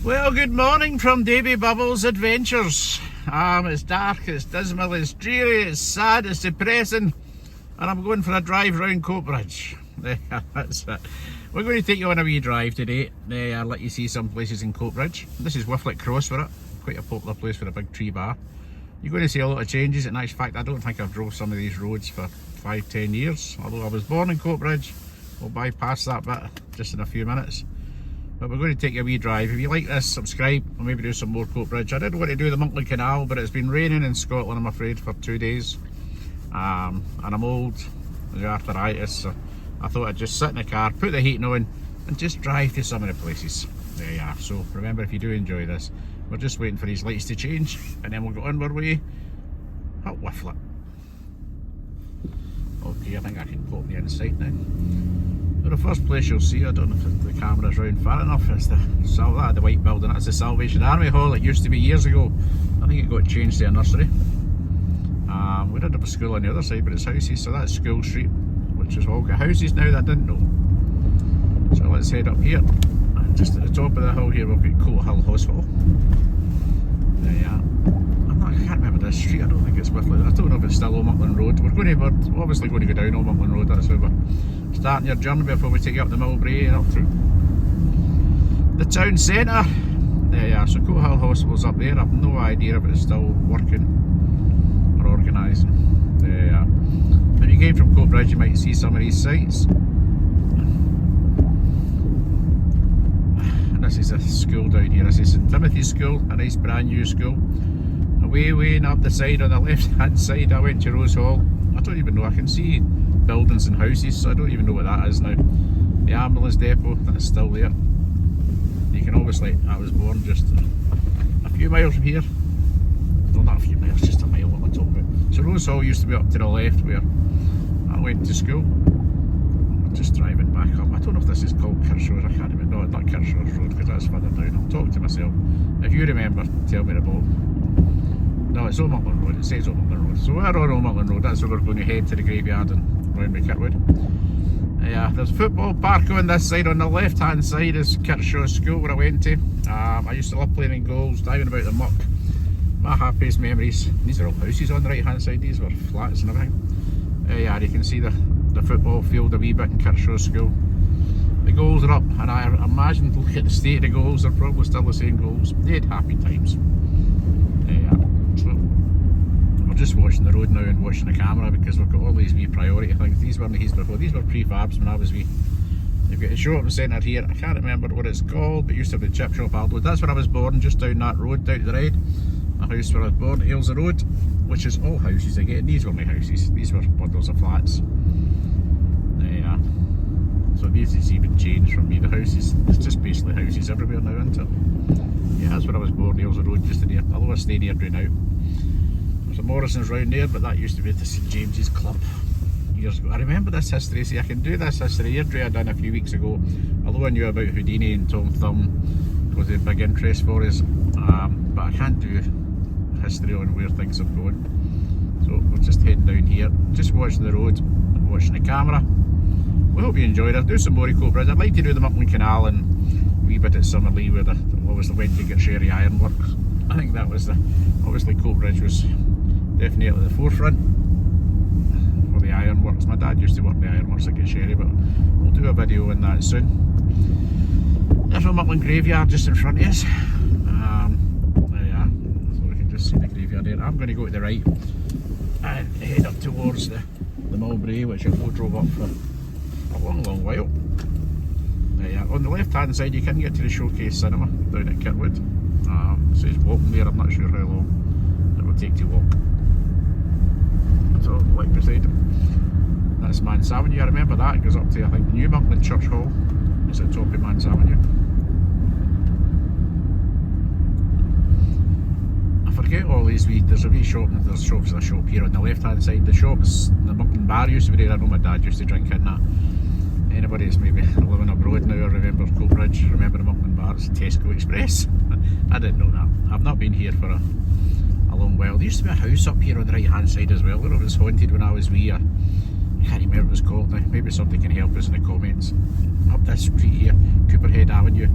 Well, good morning from Davy Bubbles Adventures. It's dark, it's dismal, it's dreary, it's sad, it's depressing, and I'm going for a drive round Coatbridge. That's it. We're going to take you on a wee drive today. I'll let you see some places in Coatbridge. This is Whifflet Cross for it, quite a popular place for a big tree bar. You're going to see a lot of changes. In actual fact, I don't think I've drove some of these roads for 5-10 years, although I was born in Coatbridge. We'll bypass that bit just in a few minutes. But we're going to take a wee drive. If you like this, subscribe and maybe do some more Coatbridge. I did want to do the Monkland Canal, but it's been raining in Scotland, I'm afraid, for 2 days. And I'm old, with arthritis, so I thought I'd just sit in the car, put the heating on, and just drive to some of the places. There you are. So remember, if you do enjoy this, we're just waiting for these lights to change, and then we'll go on our way at Whifflet. Okay, I think I can pop the inside now. Well, the first place you'll see, I don't know if the camera's round far enough, is the white building. That's the Salvation Army Hall. It used to be years ago. I think it got changed to a nursery. We did have a school on the other side, but it's houses, so that's School Street, which has all got houses now that I didn't know. So let's head up here. And just at the top of the hill here, we've got Coathill Hospital. There you are. I can't remember this street. I don't think it's Whifflet. I don't know if it's still Monkland Road. We're obviously going to go down Monkland Road. That's where we're starting your journey before we take you up the Mulberry and up through the town centre. There you are. So Coathill Hospital's up there. I've no idea if it's still working or organising. There you are. When you came from Coatbridge, you might see some of these sites. And this is a school down here. This is St Timothy's School, a nice brand new school. Way and up the side, on the left hand side, I went to Rose Hall. I don't even know, I can see buildings and houses, so I don't even know what that is now. The ambulance depot, that's still there. You can obviously, I was born just a few miles from here. Well, not a few miles, just a mile, what am I talking about? So Rose Hall used to be up to the left where I went to school. I'm just driving back up. I don't know if this is called Kirsch Road, I can't remember. No, it's not Kirsch Road because that's further down. I'm talking to myself. If you remember, tell me the ball. No, it's Old Monkland Road, it says Old Monkland Road. So we're on Old Monkland Road, that's where we're going to head to the graveyard and round by Kirkwood. Yeah, there's a football park on this side. On the left hand side is Kershaw School where I went to. I used to love playing in goals, diving about the muck. My happiest memories. These are all houses on the right hand side, these were flats and everything. Yeah, you can see the football field a wee bit in Kershaw School. The goals are up, and I imagine, look at the state of the goals, they're probably still the same goals. They had happy times. Yeah. So we're just watching the road now and watching the camera because we've got all these wee priority things. These weren't these before, these were prefabs when I was wee. You've got a shopping centre here, I can't remember what it's called, but it used to have the chip shop Aldo. That's where I was born, just down that road, down to the right. A house where I was born, Ailsa Road, which is all houses again. These were my houses, these were bundles of flats. There you are. So these has even changed from me, the houses, it's just basically houses everywhere now, isn't it? Yeah, that's where I was born, Ailsa Road, just in here, although I stayed here right now. There's a Morrison's round there, but that used to be the St James's Club years ago. I remember this history, see I can do this history here, I done a few weeks ago, although I knew about Houdini and Tom Thumb, was a big interest for us, but I can't do history on where things have gone. So we're just heading down here, just watching the road, watching the camera. We hope you enjoyed it. I'll do some more Coatbridge. I'd like to do the Monkland Canal and a wee bit at Summerlee where what was the Wendigo Sherry Ironworks. I think that was obviously Coatbridge was definitely at the forefront for the ironworks. My dad used to work in the ironworks at Sherry, but we'll do a video on that soon. There's a Monkland graveyard just in front of us. There you are, so we can just see the graveyard there. I'm going to go to the right and head up towards the Mulberry, which I've drove up for a long while. There you are. On the left hand side you can get to the Showcase Cinema down at Kirkwood. It says walking there, I'm not sure how long it will take to walk. So like beside it, that's Mans Avenue. I remember that, it goes up to I think New Monkland Church Hall. It's at the top of Mans Avenue. I forget all these there's a wee shop, there's shops in a shop here on the left hand side. The shops, the Monkland Bar used to be there. I know my dad used to drink in that. Anybody that's maybe living abroad now or remember Coatbridge, remember the Monkland Bar, it's Tesco Express. I didn't know that. I've not been here for a long while. There used to be a house up here on the right hand side as well. I don't know if it was haunted when I was wee. I can't remember what it was called now. Maybe somebody can help us in the comments. Up this street here, Cooperhead Avenue.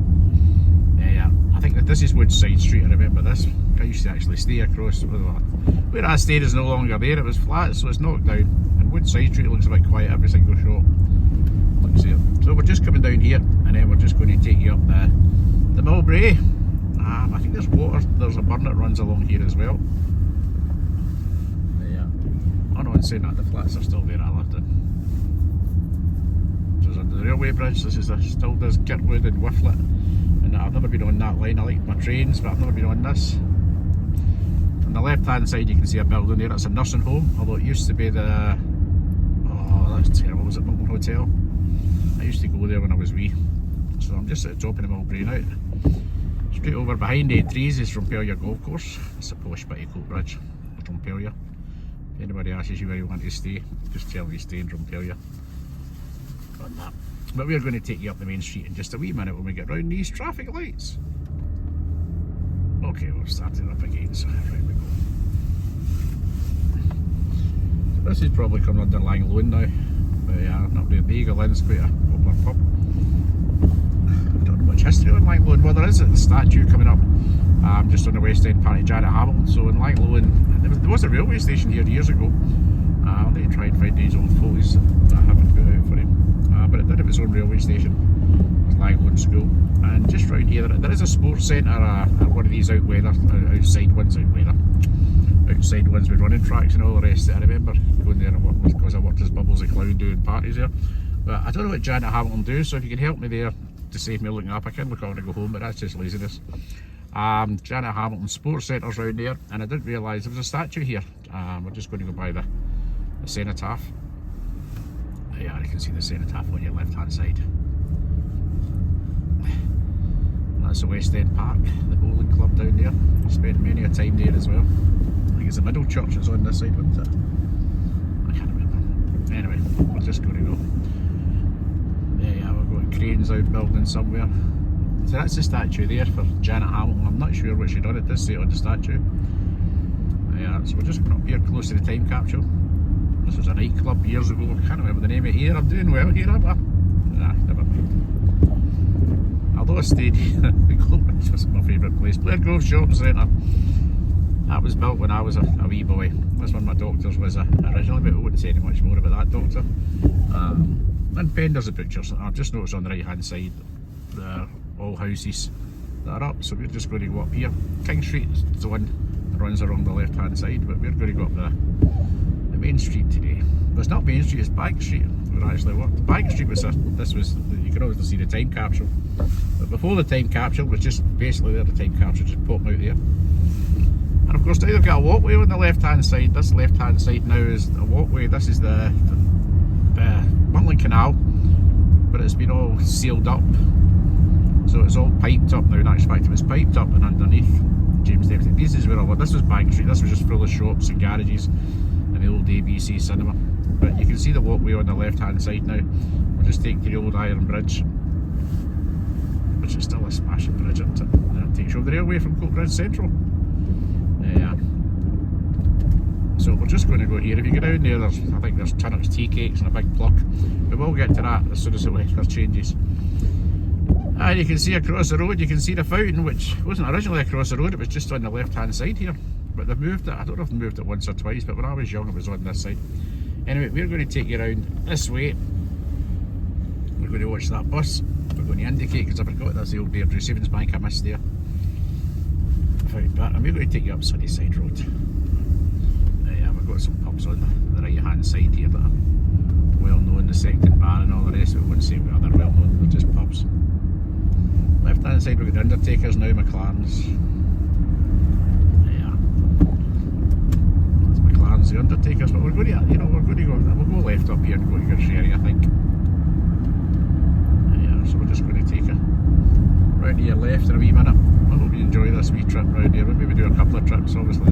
I think that this is Woodside Street, I remember this. I used to actually stay across, where I stayed is no longer there, it was flat, so it's knocked down. And Woodside Street looks a bit quiet, every single shop. Looks here. So we're just coming down here, and then we're just going to take you up the Mulberry. I think there's water, there's a burn that runs along here as well. Yeah. Oh no, in saying that, the flats are still there, I left it. So it's under the railway bridge, this is still does Kirkwood and Whifflet. And I've never been on that line, I like my trains, but I've never been on this. On the left hand side you can see a building there, it's a nursing home, although it used to be the, oh that's terrible, was it Milton Hotel? I used to go there when I was wee. So I'm just at the top of the Mulberry now. Straight over behind A3s is Drumpelia Golf Course. It's a posh bit of Coatbridge, Drumpelia. If anybody asks you where you want to stay, just tell me stay in Drumpelia on that. But we're going to take you up the main street in just a wee minute when we get round these traffic lights. Okay, we've started up again, so right we go. So this is probably coming under Langloan now. But yeah, up there, the Eagle Inn's quite a popular pub. I don't know much history on Langloan. Well, there is a statue coming up just on the west end part of Janet Hamilton. So in Langloan, there was a railway station here years ago. I'll need to try and find these old photos that I haven't put out for him. But it did have its own railway station, Langloan School. And just round here, there is a sports centre, one of these outside ones with running tracks and all the rest. I remember going there and working because I worked as Bubbles the Clown doing parties there. But I don't know what Janet Hamilton do, so if you can help me there to save me looking up, I can look on and go home, but that's just laziness. Janet Hamilton Sports Centre's round there, and I didn't realise there was a statue here. We're just going to go by the cenotaph. Yeah, you can see the cenotaph on your left hand side. And that's the West End Park, the bowling club down there. I spent many a time there as well. I think it's the Middle Church that's on this side, wasn't it? I can't remember. Anyway, we're just going to go. Yeah, we've got cranes out building somewhere. So that's the statue there for Janet Hamilton. I'm not sure what she done, it does say on the statue. Yeah, so we're just coming up here close to the time capsule. This was a nightclub years ago, I can't remember the name of it here. I'm doing well here, aren't I? Nah, never mind. Although I stayed Coatbridge was my favourite place. Blair Grove Shopping Centre. That was built when I was a wee boy. That's when my doctor's was originally, but I wouldn't say any much more about that doctor. And Pender's the pictures. I've just noticed on the right hand side, there all houses that are up, so we're just going to go up here. King Street is the one that runs along the left hand side, but we're going to go up the main street today. But it's not Main Street, it's Bank Street where I actually worked. Bank Street was you can always see the time capsule. But before the time capsule was just basically there, the time capsule just popped out there. And of course now they've got a walkway on the left hand side. This left hand side now is a walkway. This is the Muntland Canal, but it's been all sealed up. So it's all piped up now. In actual fact, it was piped up and underneath James Deputy. This is where I worked. This was Bank Street. This was just full of shops and garages and the old ABC cinema. But you can see the walkway on the left hand side now. We'll just take the old Iron Bridge, which is still a smashing bridge, isn't it? And it takes you over the railway from Coatbridge Central. Yeah. So we're just going to go here. If you go down there, I think there's Tunnock's tea cakes and a big pluck. We will get to that as soon as the weather changes. And you can see across the road, you can see the fountain, which wasn't originally across the road, it was just on the left hand side here. But they've moved it, I don't know if they moved it once or twice, but when I was young it was on this side. Anyway, we're going to take you around this way. We're going to watch that bus. We're going to indicate, because I forgot that's the old Deirdre Savings Bank I missed there. And we're going to take you up Sunnyside Road. Yeah, we've got some pubs on the right hand side here that are well known, the Second Bar and all the rest of it. I wouldn't say they're well known, they're just pubs. Left hand side we've got the Undertakers now, McLaren's. Yeah. That's McLaren's, the Undertakers, but we're going to, we'll go left up here and go to your Sherry, I think. Yeah, so we're just going to take it round to your left in a wee minute. I hope you enjoy this wee trip round here. We'll maybe do a couple of trips, obviously.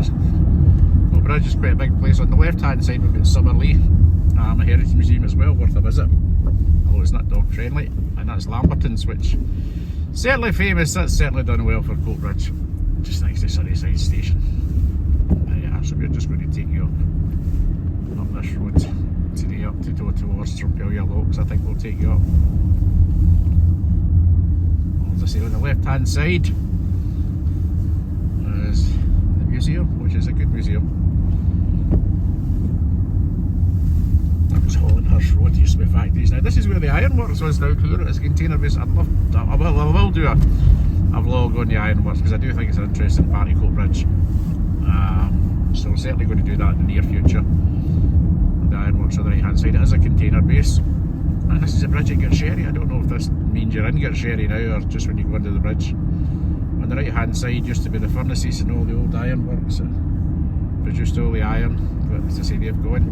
Coatbridge is quite a big place. On the left hand side we've got Summerlee, a heritage museum as well, worth a visit. Although it's not dog friendly. And that's Lamberton's, which certainly famous. That's certainly done well for Coatbridge. Just next to Sunnyside Station. Yeah, so we're just going to take you up this road today, up to go towards Drumpelia Locks. I think we'll take you up. As I say, on the left hand side museum, which is a good museum. That was Hollandhurst Road, used to be factories. Now this is where the ironworks was now, clear. It's a container base. I will do a vlog on the ironworks because I do think it's an interesting part of Coatbridge. So we're certainly going to do that in the near future. The ironworks on the right hand side, it is a container base. And this is a bridge at Gersherry. I don't know if this means you're in Gersherry now or just when you go under the bridge. On the right hand side used to be the furnaces and all the old ironworks that produced all the iron. But as I say, they've gone.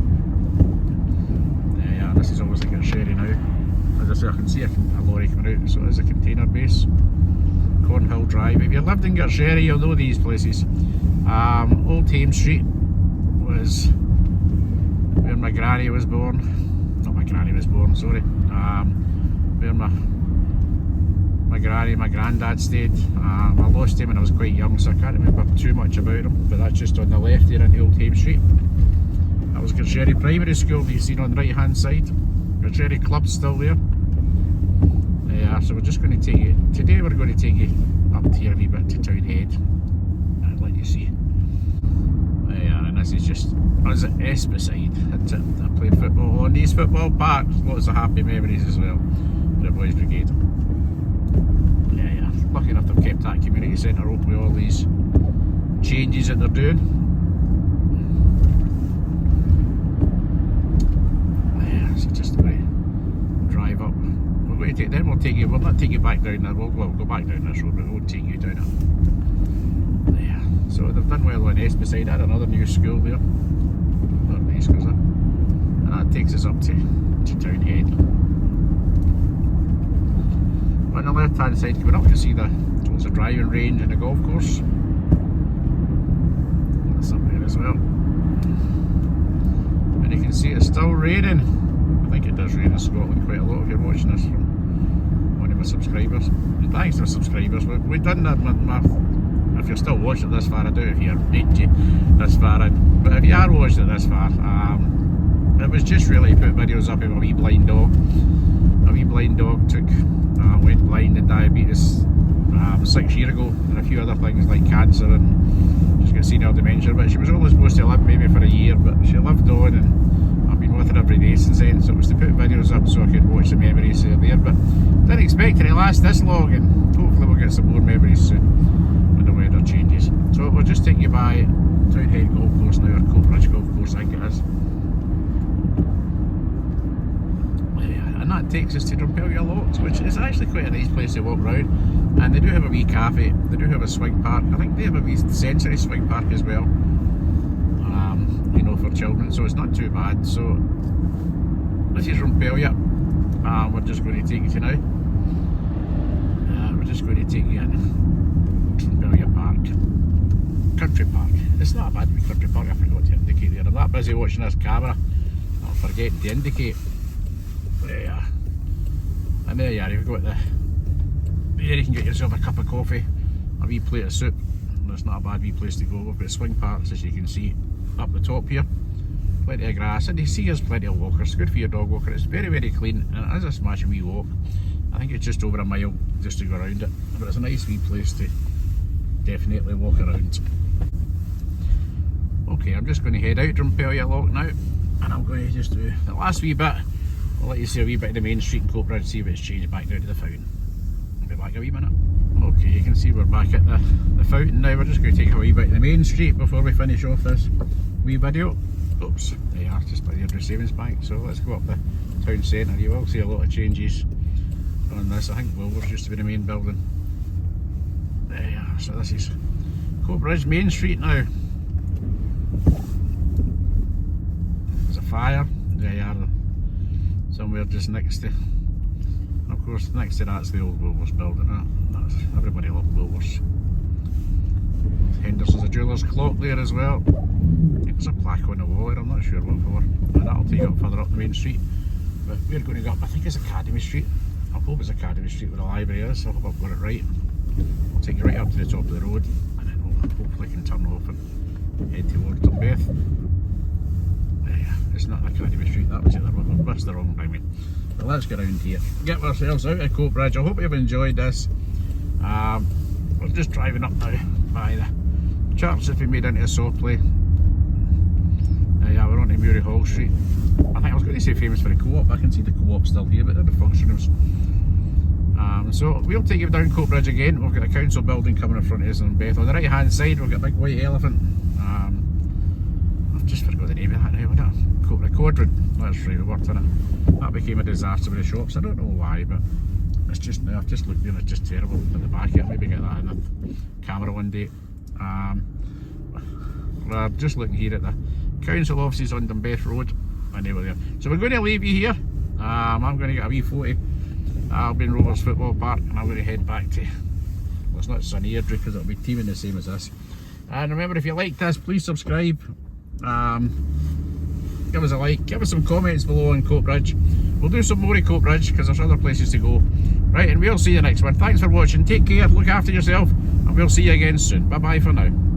Yeah, this is always like Gersherry now. As I say, I can see a lorry coming out, so it is a container base. Cornhill Drive. If you lived in Gersherry, you'll know these places. Old Thames Street was where my granny was born. Not my granny was born, sorry. Where my granny, my granddad stayed. I lost him when I was quite young, so I can't remember too much about him. But that's just on the left there into Old Thames Street. That was Gersherry Primary School that you see on the right hand side. Gersherry Club's still there. Yeah, so we're just going to take you, today we're going to take you up here a wee bit to Townhead and let you see. Yeah, and this is just us at Espeside. I played football on these football parks, lots of happy memories as well. The Boys Brigade. Yeah, lucky enough to have kept that community centre open with all these changes that they're doing. Yeah, so just about drive up. We'll not take you back down there, we'll go back down this road, but we won't take you down it. There. So they've done well on Espeside, had another new school there. Not nice, goes it? And that takes us up to Townhead. On the left hand side coming up you'll see there's a driving range and a golf course. That's up there as well. And you can see it's still raining. I think it does rain in Scotland quite a lot if you're watching this from one of my subscribers. And thanks to my subscribers. We've done that. If you're still watching it this far, I doubt if you're made you this far in. But if you are watching it this far, it was just really put videos up of a wee blind dog. A wee blind dog went blind and diabetes 6 years ago, and a few other things like cancer, and she's got senile dementia. But she was only supposed to live maybe for a year, but she lived on, and I've been with her every day since then, so it was to put videos up so I could watch the memories there. But didn't expect it to last this long, and hopefully we'll get some more memories soon when the weather changes. So we'll just take you by Townhead Golf Course now, or Coatbridge Golf Course I think it is. And that takes us to Drumpelia Locks, which is actually quite a nice place to walk around. And they do have a wee cafe, they do have a swing park. I think they have a wee sensory swing park as well. You know, for children, so it's not too bad. So this is Drumpelia. We're just going to take you to now. We're just going to take you in Drumpelia Park, Country Park. It's not a bad wee country park. I forgot to indicate there. I'm that busy watching this camera, I'm forgetting to indicate. There you are. And there you are. You've got there you can get yourself a cup of coffee, a wee plate of soup. It's not a bad wee place to go. We've got swing parks, as you can see up the top here. Plenty of grass, and you see there's plenty of walkers. Good for your dog walker. It's very, very clean, and it is a smashing wee walk. I think it's just over a mile just to go around it, but it's a nice wee place to definitely walk around. Okay, I'm just going to head out Drumpelia Lock now, and I'm going to just do the last wee bit. I'll let you see a wee bit of the main street in Coatbridge, see if it's changed back down to the fountain. I'll be back a wee minute. Okay, you can see we're back at the fountain now. We're just going to take a wee bit of the main street before we finish off this wee video. Oops, there you are, just by the Andrew Savings Bank. So let's go up the town centre. You will see a lot of changes on this. I think Woolworths used to be the main building. There you are, so this is Coatbridge Main Street now. There's a fire, there you are, somewhere just next to, and of course next to that's the old Woolworths building. That's, everybody loved Woolworths. Henderson's a jeweller's clock there as well. There's a plaque on the wall there, I'm not sure what for, and that'll take you up further up the main street. But we're going to go up, I think it's Academy Street. I hope it's Academy Street where the library is, I hope I've got it right. I'll take you right up to the top of the road, and then we'll hopefully can turn off and head towards Dunbeth. It's not Academy Street, that was it, that's the wrong thing. But let's get around here, get ourselves out of Coatbridge. I hope you've enjoyed this. We're just driving up now by the church has been made into a saw play. Yeah, we're on to Murray Hall Street. I think I was going to say famous for the Co-op. I can see the Co-op still here, but they're the functionals. So we'll take you down Coatbridge again. We've got a council building coming in front of us on Beth. On the right hand side we've got a big white elephant. I've just forgot the name of that now. The Coatbridge. That's right, we worked on it. That became a disaster with the shops. I don't know why, but it's just, I've just looked there, it's just terrible at the back here. Maybe get that in the camera one day. We're just looking here at the council offices on Dunbeth Road, and they were there. So we're going to leave you here. I'm going to get a wee photo. I'll be in Rovers Football Park, and I'm going to head back to, well, it's not Sunny Airdrie because it'll be teaming the same as this. And remember, if you like this, please subscribe. Give us a like, give us some comments below on Coatbridge. We'll do some more at Coatbridge because there's other places to go. Right, and we'll see you next one. Thanks for watching. Take care, look after yourself, and we'll see you again soon. Bye bye for now.